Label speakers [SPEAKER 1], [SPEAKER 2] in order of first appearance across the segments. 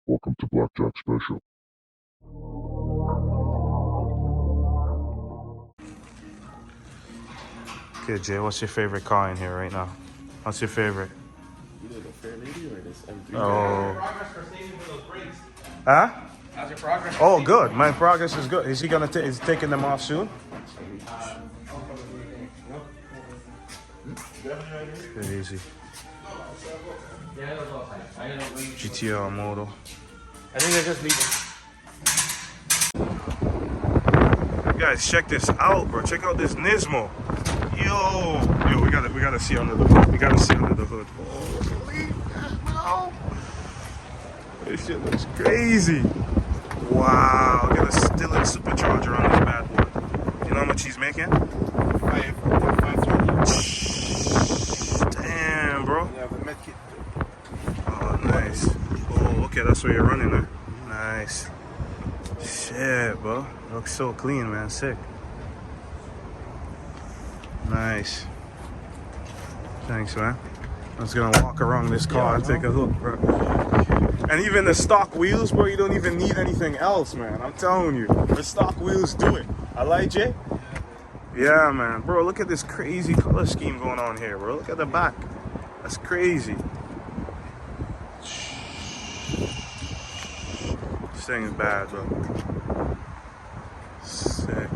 [SPEAKER 1] Welcome to Blackjack Special.
[SPEAKER 2] Okay, Jay, what's your favorite car in here right now? What's your favorite?
[SPEAKER 3] Either the Fair Lady or this M3.
[SPEAKER 2] Oh.
[SPEAKER 4] Progress for saving for those brakes.
[SPEAKER 2] Huh?
[SPEAKER 4] How's your progress?
[SPEAKER 2] Oh, good. My progress is good. Is he gonna? Is he taking them off soon? Crazy. GTR model.
[SPEAKER 4] I think I just need
[SPEAKER 2] Guys, check this out, bro. Check out this Nismo. Yo, we gotta see under the hood. We gotta see under the hood. Holy no! This shit looks crazy. Wow, got a still in supercharger on this bad boy. You know how much he's making?
[SPEAKER 3] 530.
[SPEAKER 2] Damn, bro.
[SPEAKER 3] Yeah, the med kit.
[SPEAKER 2] Oh, nice. Oh, okay, that's where you're running at. Nice. Shit, bro. Looks so clean, man. Sick. Nice. Thanks, man. I'm just gonna walk around this car and take a look, bro. And even the stock wheels, bro, you don't even need anything else, man. I'm telling you. The stock wheels do it. I like it. Yeah, man. Bro, look at this crazy color scheme going on here, bro. Look at the back. That's crazy. This thing is bad, bro. Sick.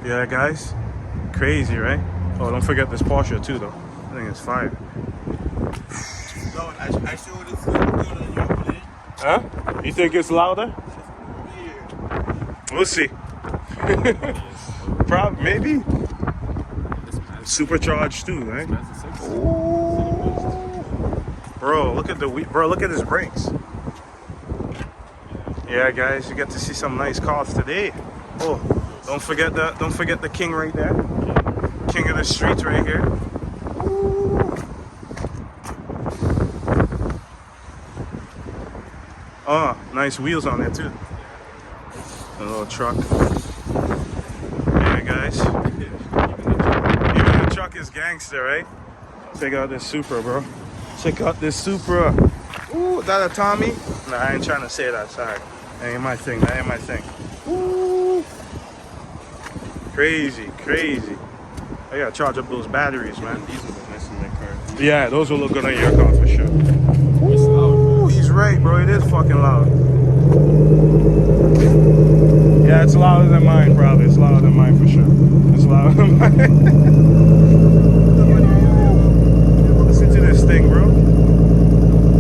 [SPEAKER 2] Yeah, guys. Crazy, right? Oh, don't forget this Porsche too, though. I think it's fire.
[SPEAKER 3] No, I showed it to you.
[SPEAKER 2] Huh? You think it's louder? We'll see. Maybe. Supercharged too, right? Bro, look at look at his brakes. Yeah, guys, you get to see some nice cars today. Oh, don't forget the king right there. King of the streets right here. Oh, nice wheels on there too. A little truck. Yeah, guys. Even the truck is gangster, right? Check out this Supra, bro. Check out this Supra. Ooh, that a Tommy? Nah, I ain't trying to say that, sorry. That ain't my thing, that ain't my thing. Ooh. Crazy, crazy. I gotta charge up those batteries, man.
[SPEAKER 3] These will look nice in my car.
[SPEAKER 2] Yeah, those will look good on your car for sure. Ooh, he's right, bro. It is fucking loud. Yeah, it's louder than mine, probably. It's louder than mine for sure. It's louder than mine. Listen to this thing, bro.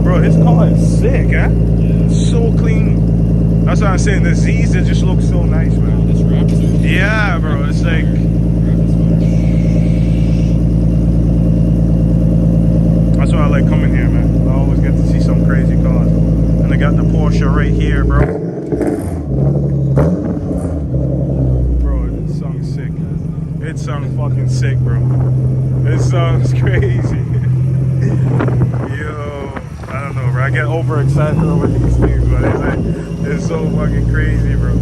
[SPEAKER 2] Bro, his car is sick, huh?
[SPEAKER 3] Yeah.
[SPEAKER 2] So clean. That's what I'm saying. The Z's, they just look so nice, man.
[SPEAKER 3] This wrap too.
[SPEAKER 2] Yeah, bro. It's like... That's why I like coming here, man. I always get to see some crazy cars. And I got the Porsche right here, bro. Bro, it sounds sick. It sounds fucking sick, bro. It sounds crazy. Yo, I don't know, bro. I get overexcited over these things, but it's so fucking crazy, bro.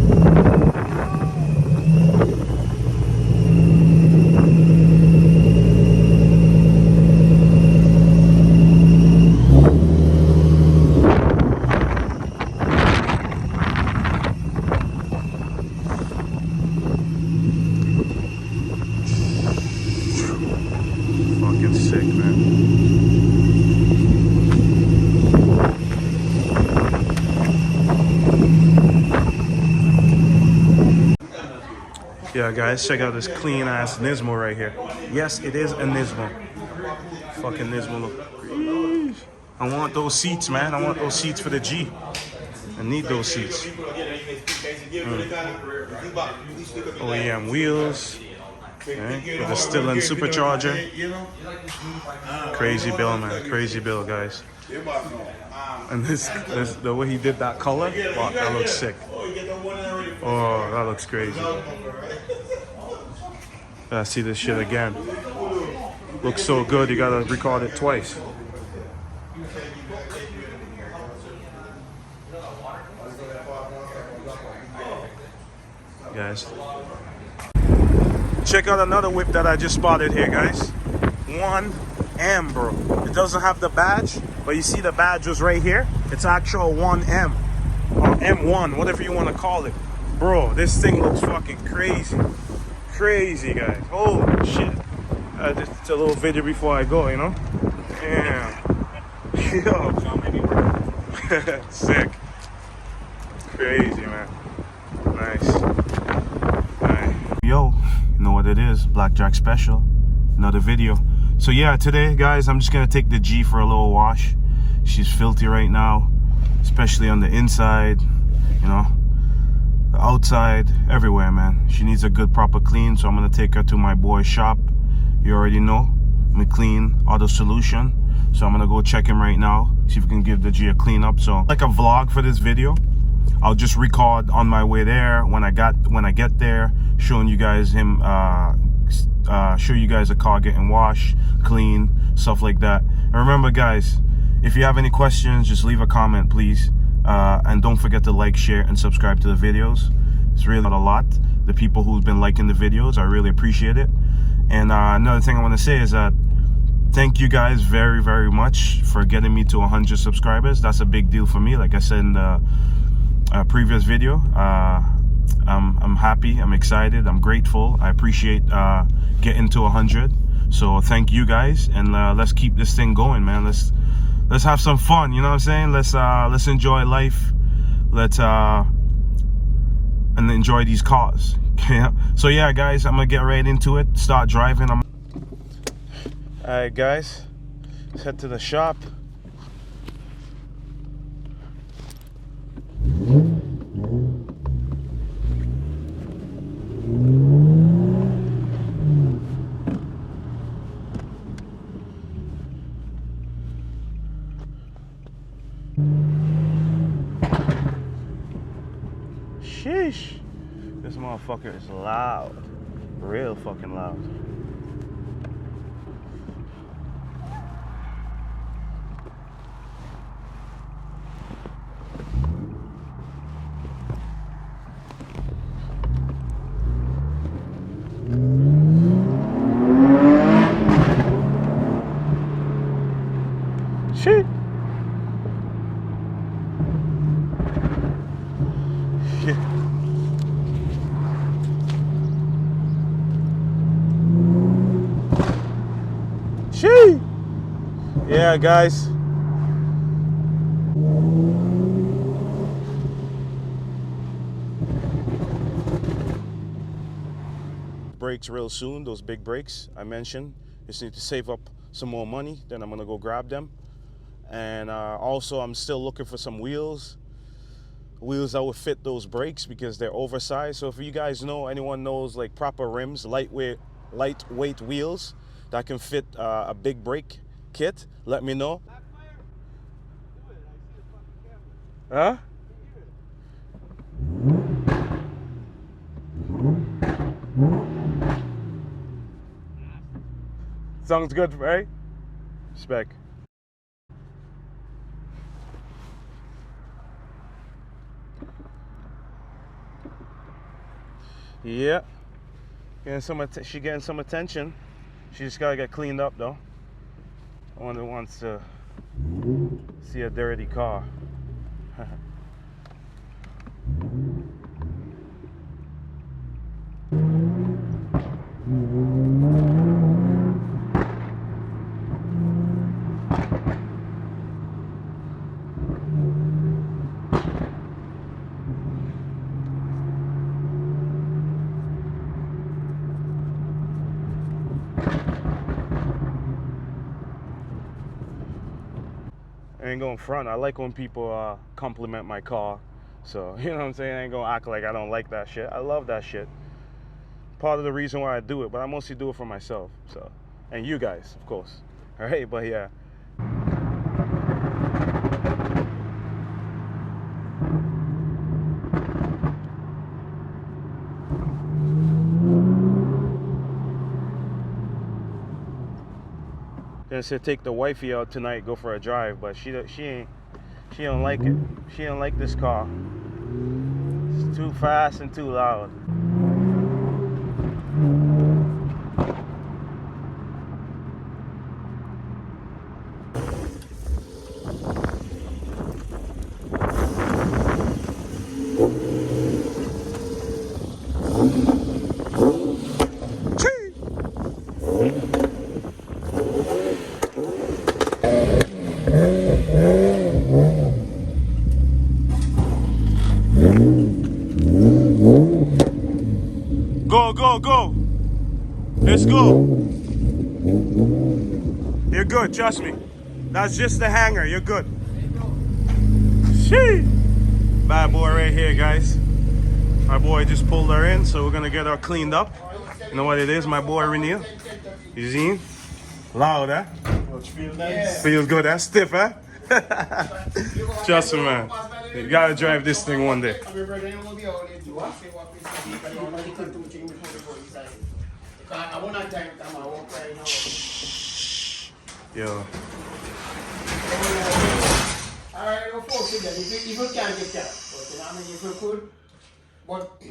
[SPEAKER 2] Fucking sick, man. Yeah, guys, check out this clean ass Nismo right here. Yes, it is a Nismo. Fucking Nismo look. I want those seats, man. I want those seats for the G. I need those seats. OEM wheels. Okay, with the still in supercharger. Crazy bill, man. Crazy bill, guys. And this the way he did that color, wow, that looks sick. Oh, that looks crazy. I see this shit again. Looks so good, you gotta record it twice. Guys. Check out another whip that I just spotted here, guys. 1M, bro. It doesn't have the badge, but you see the badge was right here. It's actual 1M or M1, whatever you want to call it. Bro, this thing looks fucking crazy. Crazy, guys. Holy shit. Just a little video before I go, you know? Damn. Yo. Sick. Crazy, man. Nice. Alright. Yo, you know what it is? Blackjack special. Another video. So yeah, today, guys, I'm just gonna take the G for a little wash. She's filthy right now, especially on the inside, you know, the outside, everywhere, man. She needs a good proper clean, so I'm gonna take her to my boy's shop. You already know, McLean Auto Solution. So I'm gonna go check him right now, see if we can give the G a clean up. So like a vlog for this video, I'll just record on my way there when I get there, showing you guys him, show you guys the car getting washed, clean, stuff like that. And remember, guys, if you have any questions, just leave a comment, please. And don't forget to like, share, and subscribe to the videos. It's really not a lot. The people who've been liking the videos, I really appreciate it. And another thing I want to say is that thank you guys very, very much for getting me to 100 subscribers. That's a big deal for me. Like I said in the previous video, I'm happy, I'm excited, I'm grateful. I appreciate getting to 100. So thank you guys, and let's keep this thing going, man. Let's have some fun, you know what I'm saying? Let's enjoy life. Let's and enjoy these cars. Yeah. So yeah, guys, I'm gonna get right into it. Start driving. All right, guys, let's head to the shop. Sheesh. This motherfucker is loud. Real fucking loud. Shit. Shee. Yeah, guys. Brakes real soon, those big brakes I mentioned. Just need to save up some more money, then I'm gonna go grab them. And also I'm still looking for some wheels that would fit those brakes because they're oversized. So if you guys know, anyone knows like proper rims, lightweight wheels that can fit a big brake kit, let me know. Huh? Sounds good, right? Spec. Yeah, she getting some attention. She just gotta get cleaned up though. No one wants to see a dirty car. I ain't going front. I like when people compliment my car. So, you know what I'm saying? I ain't gonna act like I don't like that shit. I love that shit. Part of the reason why I do it, but I mostly do it for myself. So, and you guys, of course. All right, but yeah. Gonna say take the wifey out tonight, go for a drive, but she don't like it. She don't like this car. It's too fast and too loud. Go, go, go. Let's go. You're good, trust me. That's just the hanger, you're good. Shee. Bad boy right here, guys. My boy just pulled her in, so we're gonna get her cleaned up. You know what it is, my boy Renee? You see? Loud, huh?
[SPEAKER 3] Feel nice.
[SPEAKER 2] Feels good, huh? Stiff, huh? Trust me, man. You gotta drive this thing one day. Yo.
[SPEAKER 1] Alright, no folks again. If you can't get that, but I mean, if you could, but.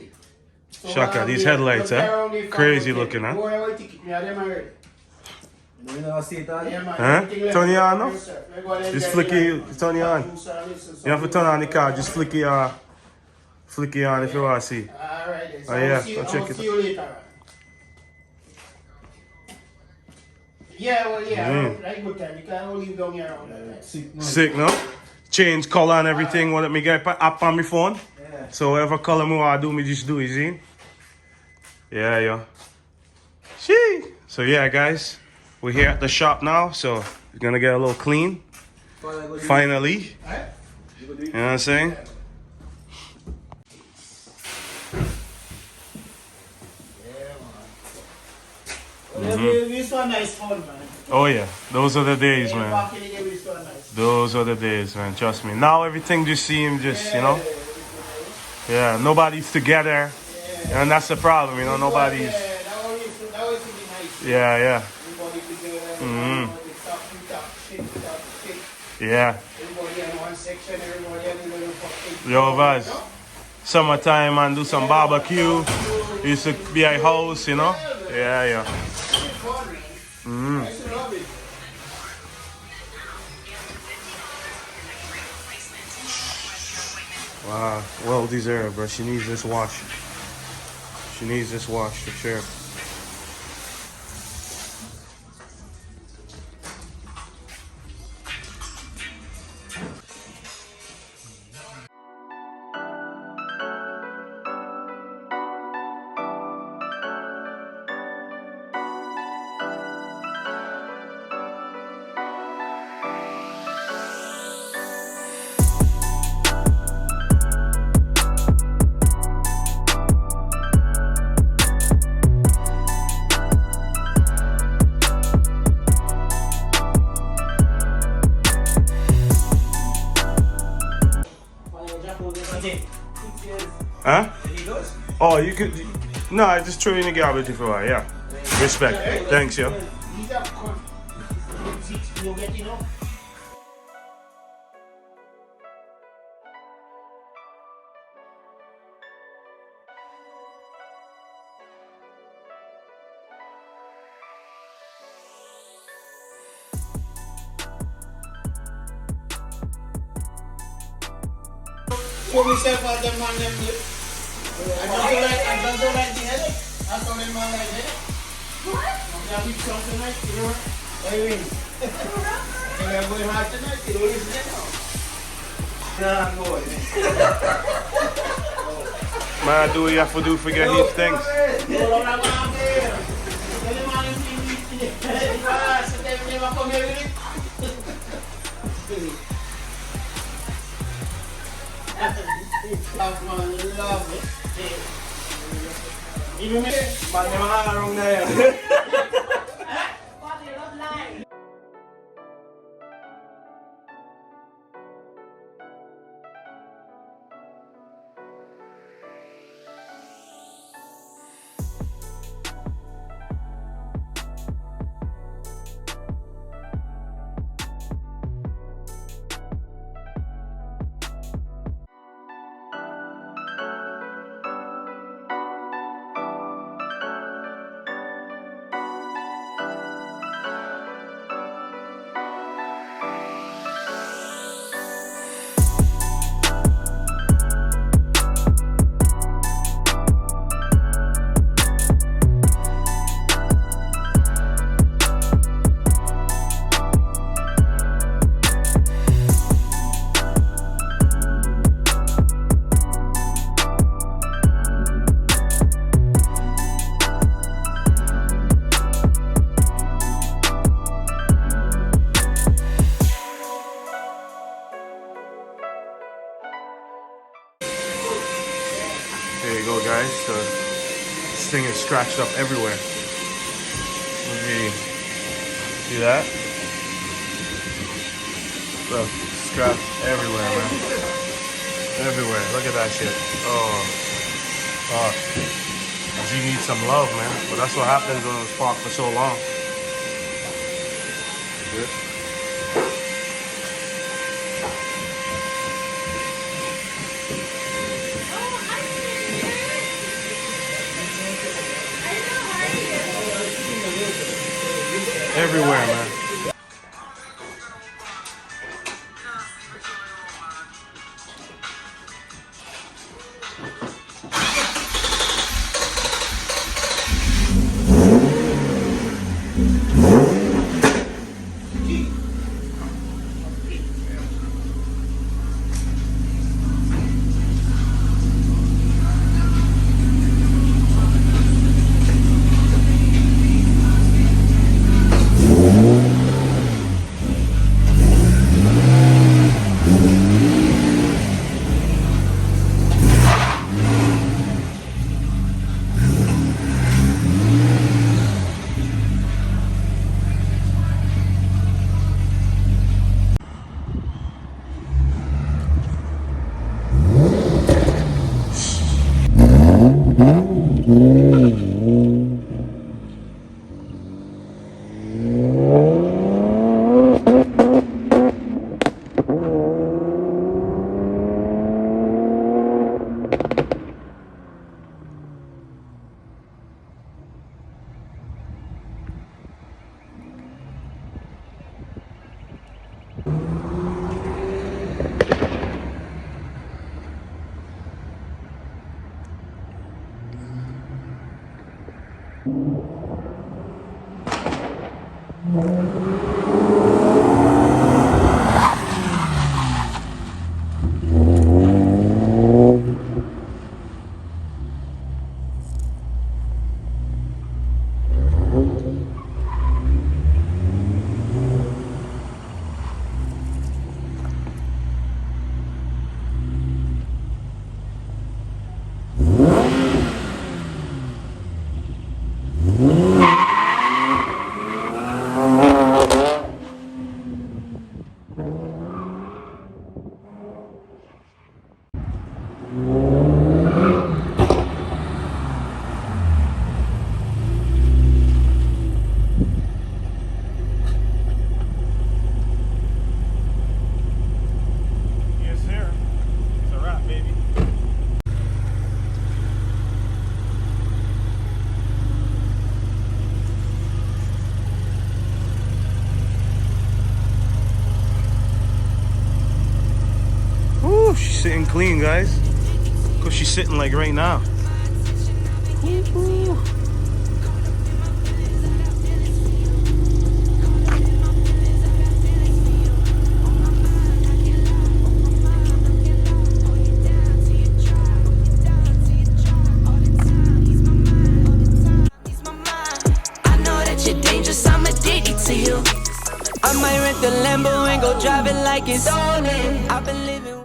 [SPEAKER 1] So
[SPEAKER 2] Shaka, these headlights, huh? Crazy looking, huh? Huh? Turn it on, no? Just flicky, turn it on. You have to turn on the car, just flicky it on if you want to see.
[SPEAKER 1] Alright,
[SPEAKER 2] Oh, yeah,
[SPEAKER 1] I'll
[SPEAKER 2] check it.
[SPEAKER 1] see you later. Yeah, well, yeah, right, good time. You can't leave down here around that.
[SPEAKER 2] Sick, no? Change color and everything. What me get app on my phone. So whatever color me want to do, me just do, you see? Yeah, yo. Shee. So yeah, guys, we're here at the shop now, so we're gonna get a little clean. Finally. You know what I'm saying?
[SPEAKER 1] This one nice fun, man.
[SPEAKER 2] Oh yeah, those are the days, man.
[SPEAKER 1] Back in the day, this one nice.
[SPEAKER 2] Those are the days, man. Trust me. Now everything just seems just, you know. Yeah, nobody's together, and that's the problem, you know. Nobody's.
[SPEAKER 1] Yeah, that always be nice.
[SPEAKER 2] Yeah, yeah.
[SPEAKER 1] Everybody together.
[SPEAKER 2] Mhm.
[SPEAKER 1] Talk, shit.
[SPEAKER 2] Yeah.
[SPEAKER 1] Everybody in one section, everybody in the little fucking.
[SPEAKER 2] Yo, Vaz. Summertime and do some barbecue. Used to be a house, you know. Yeah, yeah.
[SPEAKER 1] I used to love it.
[SPEAKER 2] Wow, well deserved, bro. She needs this wash. She needs this wash for sure. Huh? Oh, you could. No, I just threw in the garbage if you want. Yeah. Respect. Thanks, yo.
[SPEAKER 1] These are you get enough. Show myself as the man them do. I don't do like the head. I saw them man like that. What? I'm going to beat some tonight, you know. What do you mean? I'm going hard tonight, you don't listen to now. Nah, I'm going.
[SPEAKER 2] Man, do what you have to do for get his things. scratched up everywhere. See that? Look, scratch everywhere, man. Everywhere. Look at that shit. Oh, fuck. G needs some love, man. But that's what happens when it was parked for so long. Good. Everywhere, man. She's sitting clean, guys. Because she's sitting like right now. Woo-hoo.
[SPEAKER 5] I know that you're dangerous, I'm addicted to you. I might rent the Lambo and go drive it like it's stolen. I've been living